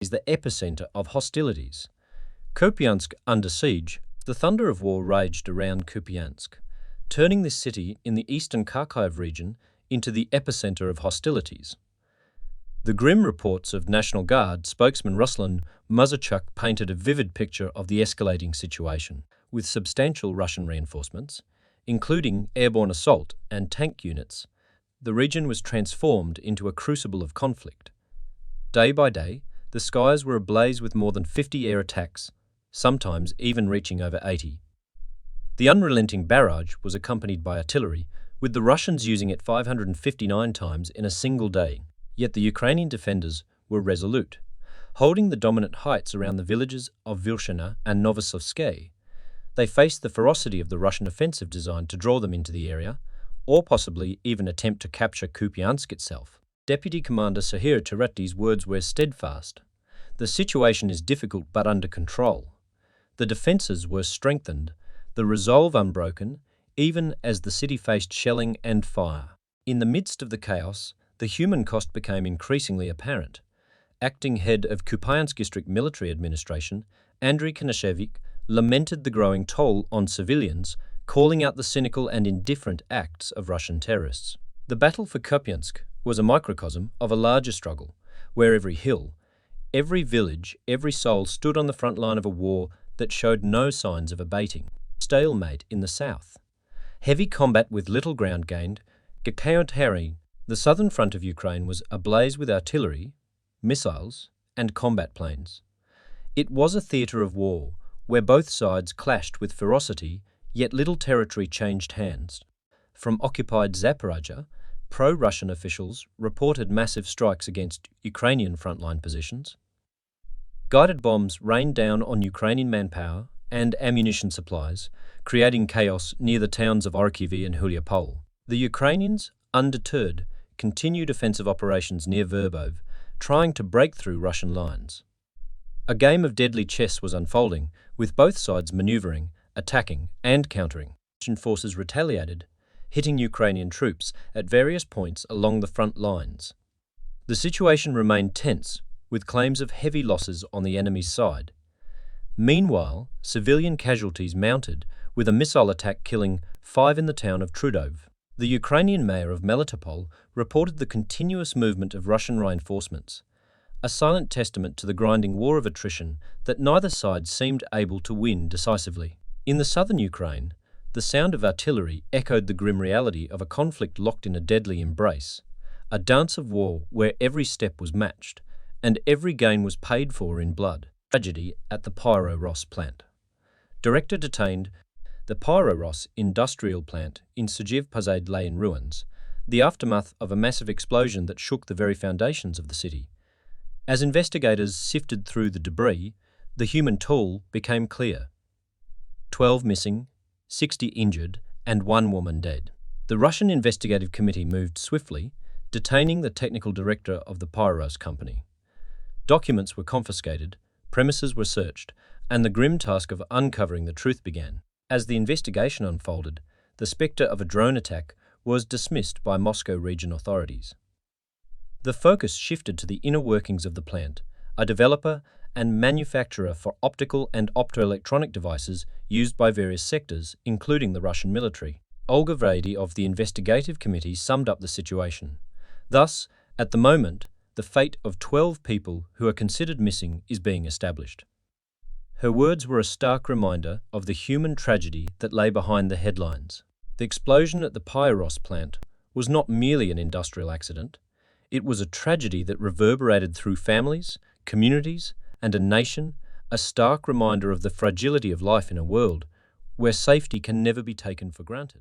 is the epicenter of hostilities. Kupiansk under siege, the thunder of war raged around Kupiansk, turning this city in the eastern Kharkiv region into the epicenter of hostilities. The grim reports of National Guard spokesman Ruslan Muzachuk painted a vivid picture of the escalating situation, with substantial Russian reinforcements, including airborne assault and tank units. The region was transformed into a crucible of conflict. Day by day, the skies were ablaze with more than 50 air attacks, sometimes even reaching over 80. The unrelenting barrage was accompanied by artillery, with the Russians using it 559 times in a single day. Yet the Ukrainian defenders were resolute, holding the dominant heights around the villages of Vilshina and Novosovsky. They faced the ferocity of the Russian offensive designed to draw them into the area, or possibly even attempt to capture Kupiansk itself. Deputy Commander Sahir Turetti's words were steadfast. The situation is difficult but under control. The defences were strengthened, the resolve unbroken, even as the city faced shelling and fire. In the midst of the chaos, the human cost became increasingly apparent. Acting head of Kupiansk District Military Administration, Andriy Konashevik, lamented the growing toll on civilians, calling out the cynical and indifferent acts of Russian terrorists. The battle for Kupiansk was a microcosm of a larger struggle, where every hill, every village, every soul stood on the front line of a war that showed no signs of abating. Stalemate in the south. Heavy combat with little ground gained. Gakayot-Hari, the southern front of Ukraine, was ablaze with artillery, missiles, and combat planes. It was a theatre of war, where both sides clashed with ferocity, yet little territory changed hands. From occupied Zaporizhzhia, pro-Russian officials reported massive strikes against Ukrainian frontline positions. Guided bombs rained down on Ukrainian manpower and ammunition supplies, creating chaos near the towns of Orikhivi and Huliapol. The Ukrainians, undeterred, continued offensive operations near Verbov, trying to break through Russian lines. A game of deadly chess was unfolding, with both sides maneuvering, attacking, and countering. Russian forces retaliated, hitting Ukrainian troops at various points along the front lines. The situation remained tense, with claims of heavy losses on the enemy's side. Meanwhile, civilian casualties mounted, with a missile attack killing 5 in the town of Trudov. The Ukrainian mayor of Melitopol reported the continuous movement of Russian reinforcements, a silent testament to the grinding war of attrition that neither side seemed able to win decisively. In the southern Ukraine, the sound of artillery echoed the grim reality of a conflict locked in a deadly embrace, a dance of war where every step was matched, and every gain was paid for in blood. Tragedy at the Pyro-Ros plant. Director detained. The Pyro-Ros industrial plant in Syzhiv-Pozade lay in ruins, the aftermath of a massive explosion that shook the very foundations of the city. As investigators sifted through the debris, the human toll became clear. 12 missing, 60 injured, and 1 woman dead. The Russian Investigative Committee moved swiftly, detaining the technical director of the Pyro-Ros company. Documents were confiscated, premises were searched, and the grim task of uncovering the truth began. As the investigation unfolded, the spectre of a drone attack was dismissed by Moscow region authorities. The focus shifted to the inner workings of the plant, a developer and manufacturer for optical and optoelectronic devices used by various sectors, including the Russian military. Olga Vredy of the Investigative Committee summed up the situation. Thus, at the moment, the fate of 12 people who are considered missing is being established. Her words were a stark reminder of the human tragedy that lay behind the headlines. The explosion at the Pyro-Ros plant was not merely an industrial accident. It was a tragedy that reverberated through families, communities, and a nation, a stark reminder of the fragility of life in a world where safety can never be taken for granted.